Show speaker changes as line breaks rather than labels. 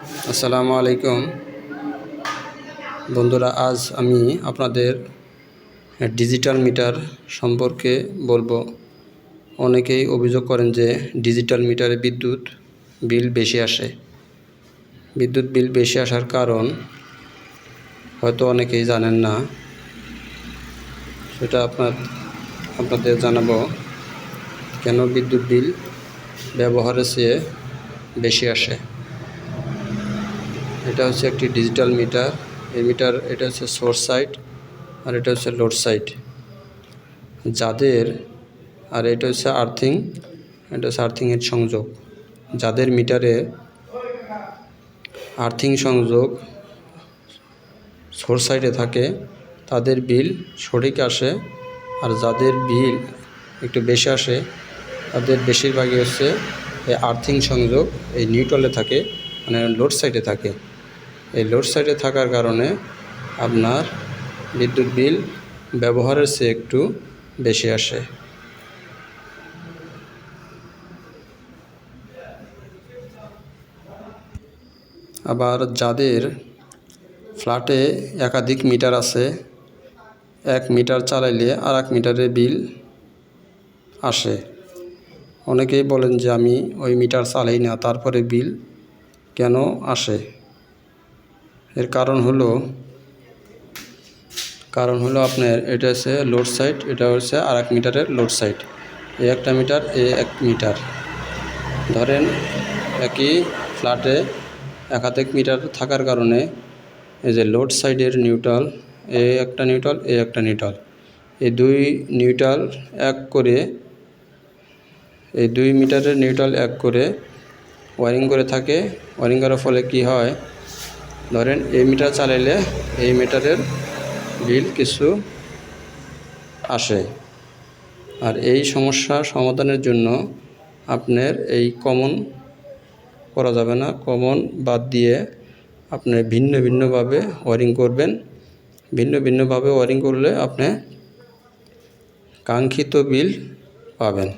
আসসালামু আলাইকুম বন্ধুরা, আজ আমি আপনাদের ডিজিটাল মিটার সম্পর্কে বলবো। অনেকেই অভিযোগ করেন যে ডিজিটাল মিটারে বিদ্যুৎ বিল বেশি আসে। বিদ্যুৎ বিল বেশি আসার কারণ হয়তো অনেকেই জানেন না, সেটা আপনাদের জানাবো কেন বিদ্যুৎ বিল ব্যবহারের চেয়ে বেশি আসে। এটা হচ্ছে একটি ডিজিটাল মিটার। এই এটা হচ্ছে সোর্স সাইড আর এটা হচ্ছে লোড সাইড। আর এটা হচ্ছে আর্থিং, এটা হচ্ছে আর্থিংয়ের সংযোগ। যাদের মিটারে আর্থিং সংযোগ সোর্স সাইডে থাকে তাদের বিল সঠিক আসে, আর যাদের বিল একটু বেশি আসে তাদের বেশিরভাগই হচ্ছে এই আর্থিং সংযোগ এই নিউট্রালে থাকে, মানে লোড সাইডে থাকে। এই লোড সাইডে থাকার কারণে আপনার বিদ্যুৎ বিল ব্যবহারের চেয়ে একটু বেশি আসে। আবার যাদের ফ্ল্যাটে একাধিক মিটার আছে, এক মিটার চালাইলে আর এক মিটারের বিল আসে। অনেকেই বলেন যে আমি ওই মিটার চালাই না, তারপরে বিল কেন আসে? এর কারণ হলো আপনার এটা হচ্ছে লোড সাইড, এটা হচ্ছে আর এক মিটারের লোড সাইড। এই একটা মিটার, এক মিটার। ধরেন একই ফ্ল্যাটে একাধিক মিটার থাকার কারণে এই যে লোড সাইডের নিউট্রাল, একটা নিউট্রাল, একটা নিউট্রাল, এই দুই নিউট্রাল এক করে, এই দুই মিটারের নিউট্রাল এক করে ওয়ারিং করে থাকে। ওয়ারিং করার ফলে কি হয়, ধরেন এই মিটার চালাইলে এই মিটারের বিল কিছু আসে। আর এই সমস্যা সমাধানের জন্য আপনার এই কমন করা যাবে না, কমন বাদ দিয়ে আপনি ভিন্ন ভিন্নভাবে ওয়ারিং করবেন। ভিন্ন ভিন্নভাবে ওয়ারিং করলে আপনি কাঙ্ক্ষিত বিল পাবেন।